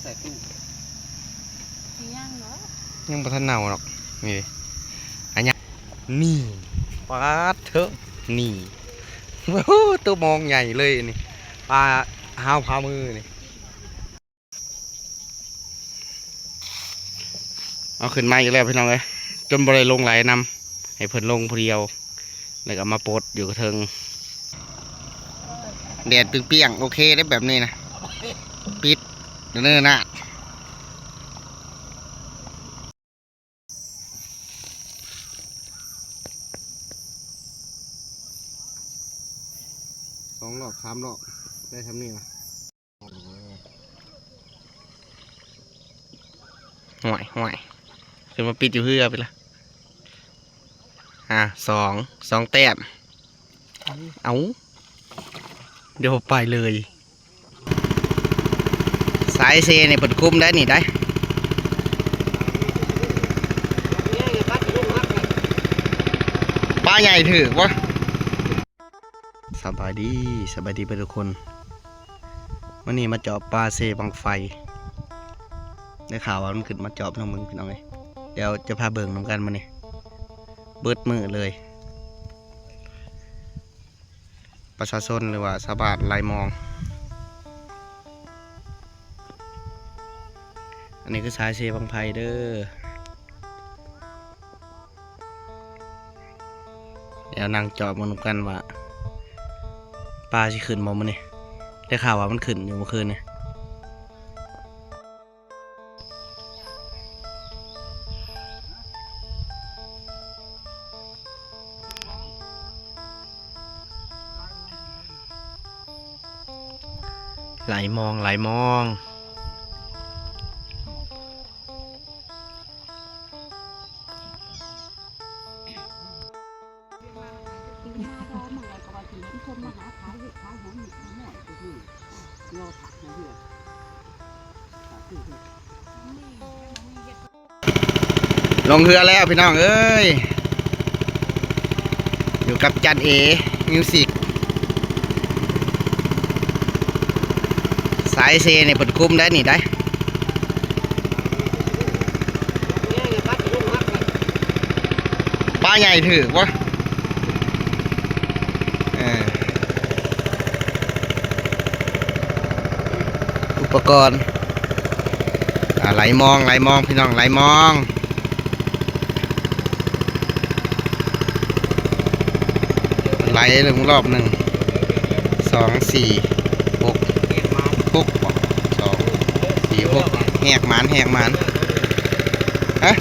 ใส่ตู้ย่างเนาะยังบ่ทันเน่าหรอกนี่อันนี้นี่ปลาเถอะนี่โอ้โหตัวมองใหญ่เลยนี่ปลาห้าวพามือนี่เอาขึ้นมาอีกแล้วพี่น้องเลยจนบริลงไหลนำให้เพิ่นลงเพรียวแล้วก็มาปลดอยู่กระเทิงแดดเปรี้ยงๆโอเคได้แบบนี้นะปิดเนื้อหน้า2 รอบ 3 รอบได้ทำนี่นะห่วยขึ้นมาปิดอยู่เพื่อไปละสองแต้มเอาเดี๋ยวไปเลยสายเซเนี่ยเปิดคุ้มได้นี่ได้ปลาใหญ่ถือวะสบายดีไปทุกคนวันนี้มาเจาะปลาเซบังไฟได้ข่าวว่ามันขึ้นมาเจาะน้องมึงพี่น้องเลยเดี๋ยวจะพาเบิ่งน้ำกันมาเนี่ยเบิดมือเลยประชาชนหรือว่าชาวบ้านไล่มองอันนี้คือสายเซบังไฟเด้อเดี๋ยวนั่งเจาะมันกันว่าปลาสิขึ้นบ่มันนี่ได้ข่าวว่ามันขึ้นอยู่เมื่อคืนเนี่ยไหลมองลงเรือแล้วพี่น้องเอ้ยอยู่กับจันเอมิวสิกสายเซเนี่ยเปิดคุ้มได้นี่ได้ปลาใหญ่ถือวะอุปกรณ์ไหลมองพี่น้องไหลมองไหลหนึ่งรอบ1 2 4 6 2 4 6แหกหมานฮะ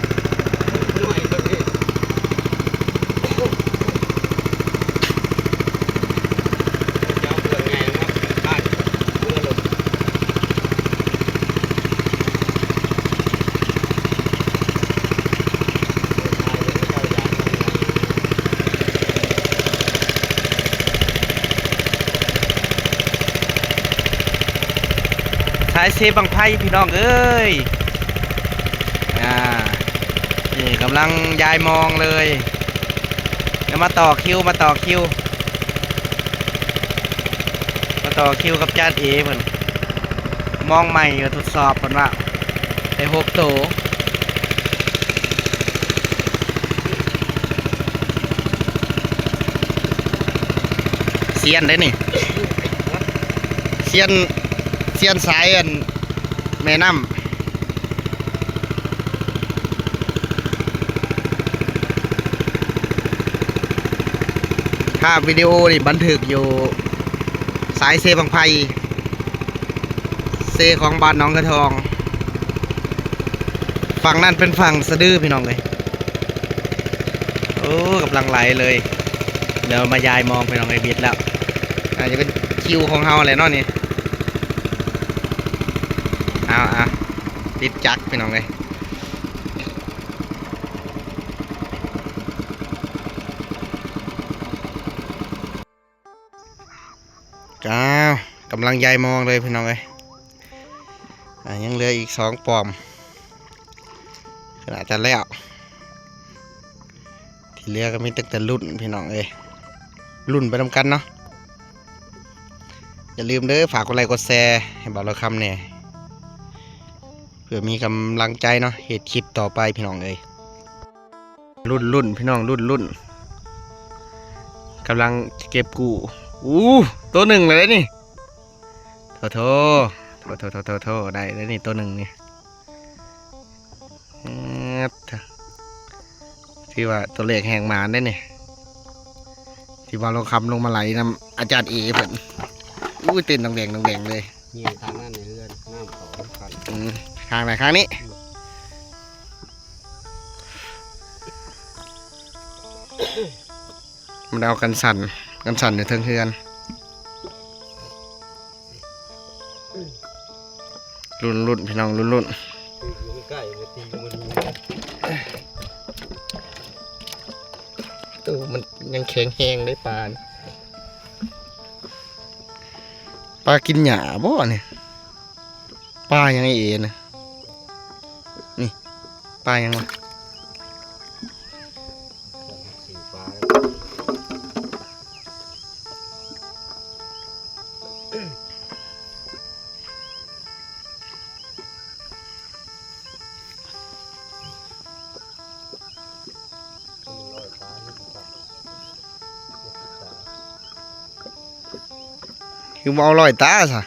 สายเซบังไพ่พี่น้องเอ้ยนี่กำลังยายมองเลยเดี๋ยวมาต่อคิวกับจานเอเหมือนมองใหม่ก็ทดสอบกันว่าไอ้6 โตเซียนได้นี่เซียนสายอันแม่น้ำภาพวิดีโอนี่บันทึกอยู่สายเซบังไพเซของบ้านน้องกระทองฝั่งนั้นเป็นฝั่งสะดือพี่น้องเลยโอ้กำลังไหลเลยเดี๋ยวมายายมองพี่น้องไอ้บิดแล้วอาจจะเป็นคิวของเฮาอะไรเนาะนี่เอาติดจักพี่น้องเลยกำลังยายมองเลยพี่น้องเลยยังเหลืออีก2 ปอมขนาดจะแล้วที่เหลือก็มีแต่รุ่นพี่น้องเลยรุ่นไปทำกันเนาะอย่าลืมเด้อฝากกดไลค์กดแชร์ให้บ่าวเราคำเนี่ย พื่อมีกำลังใจเนาะเหตุคลิปต่อไปพี่น้องเอ้ยรุ่นพี่น้องรุ่นกำลังเก็บกู้ตัวหนึ่งเลยนี่โถได้แล้วนี่ตัวหนึ่งนี่ที่ว่าตัวเลขแห่งหมานได้นี่ที่ว่าลงคำลงมาไหลนำอาจารย์เอเพิ่นเต้นแดงเลย นี่ทางนั้นในเรือนน้ำของขัน ข้างไหนข้างนี้มันเอากันสั่นอยู่เทิงเฮือนรุ่นพี่น้องรุ่น อยู่ใกล้มาตีมัน ตัวมันยังแข็งแห้งได้ปลากินหญ้าบ่เนี่ยปลายังไงเอ็นะนี่ปลายังวะ สีฟ้า คือบ่เอาลอยตาซะ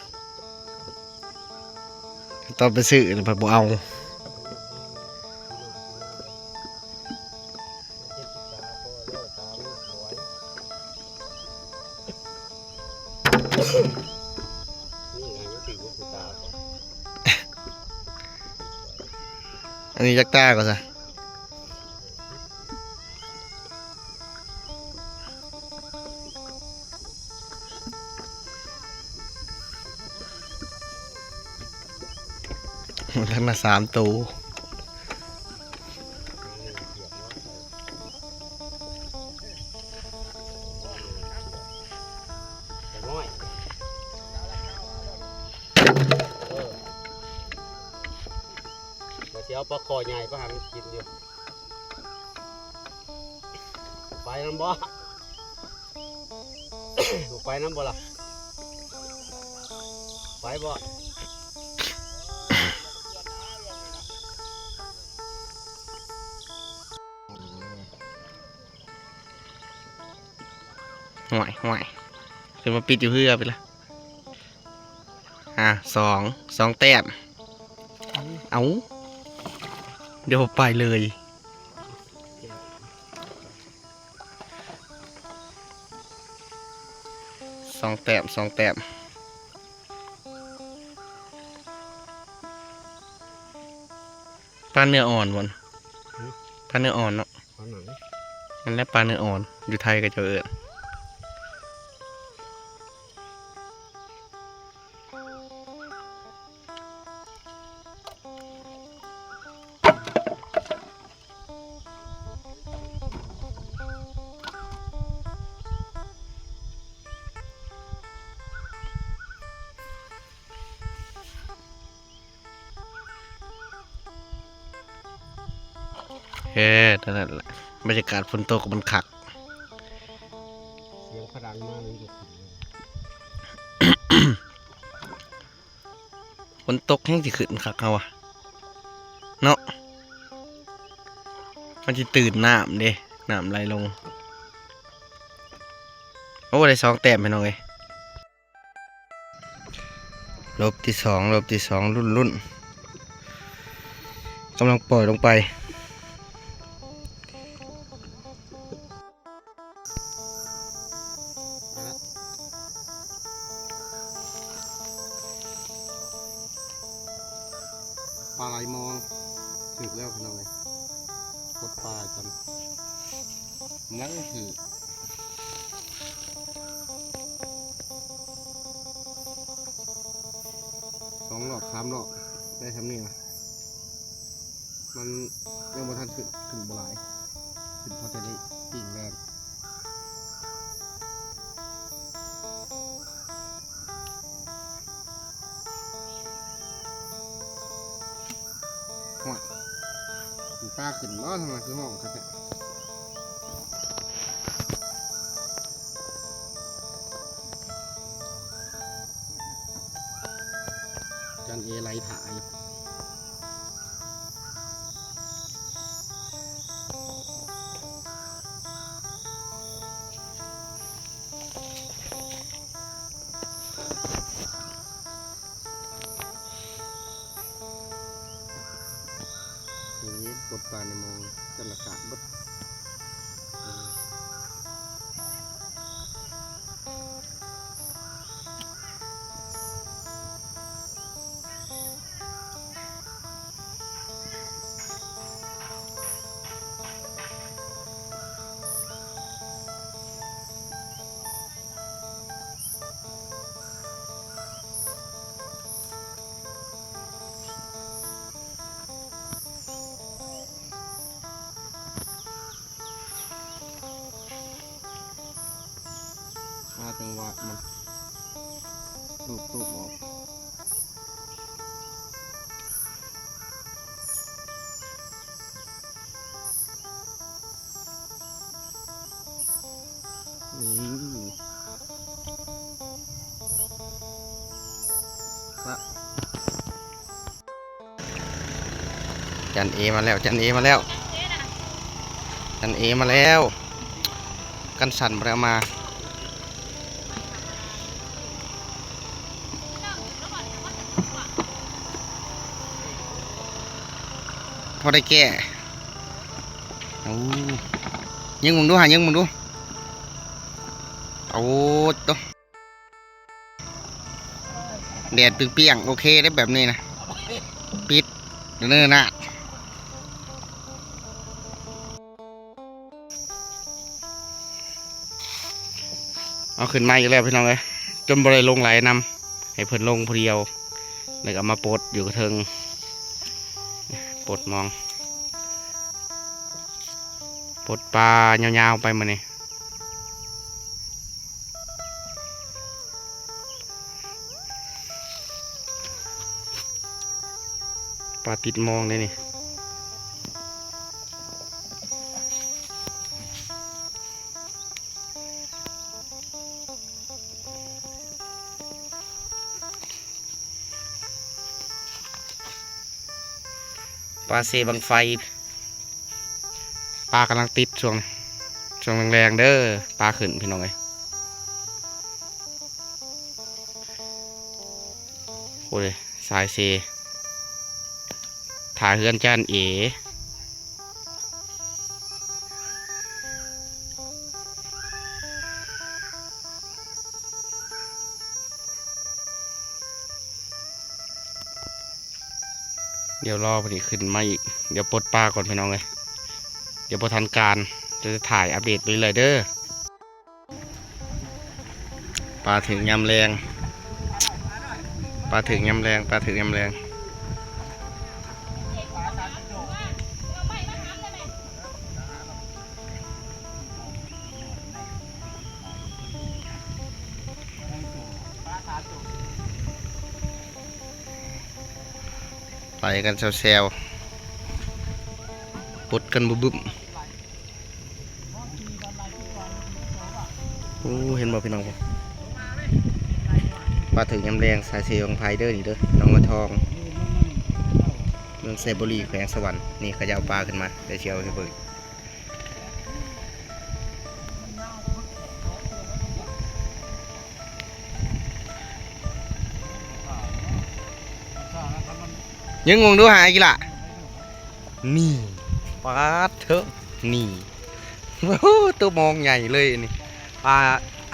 ตอนไปซื้อนี่บ่เอาอันนี้จักตาก็ซะทั้งละ3 ตัวเสียวปลาคอใหญ่ก็หามันกินอยู่ไปน้ำบ่ ไปน้ำบ่ล่ะไปบ่ ห่วยคือมาปิดอยู่เพื่อไปละสองแต้มเอาเดี๋ยวไปเลยสองแต้มปลาเนื้ออ่อนวนปลาเนื้ออ่อนเนาะ เอาหนัง นั่นแหละปลาเนื้ออ่อนอยู่ไทยก็จะเอิ้นนั่นแหละบรรยากาศฝนตกมันขัก เสียงพลังมากเลย ฝนตกแห้งสิขึ้นคักเขาอะเนาะมันจะตื่นน้ำเด้น้ำไหลลงโอ้ได้2 แต้มไปหน่อยรอบที่สองรุ่นกำลังปล่อยลงไปปลาไหลมองถึกแล้วพี่น้องเลยกดปลากันนั่งถือ2 รอบ 3 รอบได้ทำนี่นะมันยังบ่ทันขึ้นบ่หลายขึ้นพอจะได้ปิ่งแรงปลาขึ้นร้อนทำไมคือห้องครับจันเอไหลถ่าย ปลดปลาในมองจันละกะบดจังหวะมันตูบออกละจันเอมาแล้วจันเอมาแล้วจันเอมาแล้วกันสั่นประมาพอได้แก่เอายิงมึงดูหายิงมึงดูเอาตัวแดดเปรี้ยงๆโอเคได้แบบนี้นะปิดเนื้อหน้าเอาขึ้นมาอีกแล้วพี่น้องเลยจนบริลงไหลนำให้เพิ่นลงพอเดียวแล้วก็มาปลดอยู่กระเทิงปลดมองปลดปลายาวๆไปมาเนี่ยปลาติดมองเลยนี่ปลาเซบังไฟปลากำลังติดช่วงแรงๆเด้อปลาขึ้นพี่น้องเลยโอ้ยสายเซถ่ายเฮือนจานเอเดี๋ยวรอพอดีขึ้นมาอีกเดี๋ยวปลดปลาก่อนพี่น้องเลยเดี๋ยวพอทันการจะถ่ายอัปเดตไปเลยเด้อปลาถึงยำแรงปลาถึงยำแรงปลาถึงยำแรงไปกันแซวๆปลดกันบึ้มโอ้เห็นบ่พี่น้องปลาถึงยำแรงสายเซลของไพเดอร์นี่เด้อน้องกระทองเมืองเซบุรีแขวงสวรรค์นี่เขาจะเอาปลาขึ้นมาเดี๋ยวเชียวให้เบิ่งยังงงดูหากี่ละนี่ปลาเถอะนี่โอ้โหตัวมองใหญ่เลยนี่ปลา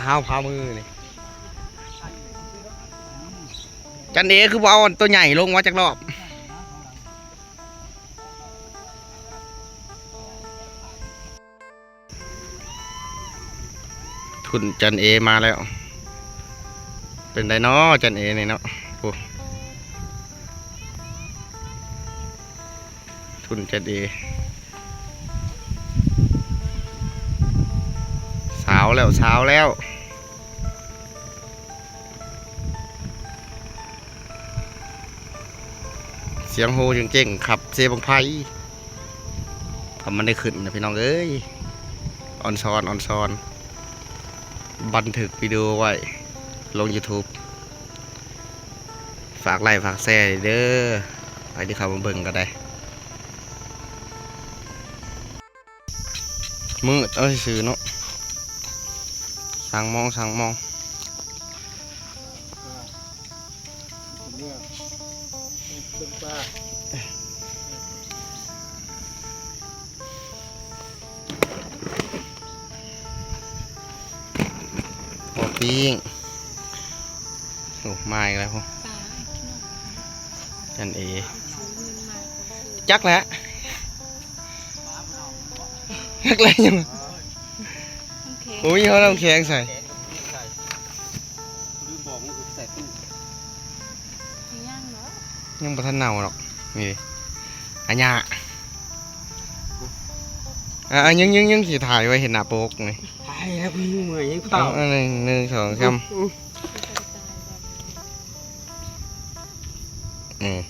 ห้าวพามือนี่จันเดคือว่าเอาตัวใหญ่ลงมาจากรอบทุนจันเอมาแล้วเป็นไดเนาะจันเอนี่เนาะทุนจันเอสาวแล้วเสียงโฮยังเจ๋งขับเซบังไพทำมันได้ขึ้นนะพี่น้องเอ้ยออนซอนบันทึกวิดีโอไว้ลง YouTube ฝากไลค์ฝากแชร์เด้อไปที่เขามาเบิ่งก็ได้มืดเอ้ยสื่อเนาะสั่งมอง ปิ้งโอ้มาอีกแล้วพ่อ ปลา จันเอ ซื้อเงินมาซื้อ จักแล้วจักแล้วยัง โอเค โอ้ยเขาน้ำแข็งใส่ ลืมบอกมันคือใส่ตู้ ปิ้งย่างเนาะ ยังบ่ทันเน่าหรอกนี่ดิอันยายังสิถ่ายไว้เห็นหน้าโป๊กนี่ ไปแล้วพี่เมื่อยยัง เอา เต่า อันหนึ่งสองสาม กระจายแบบ เออ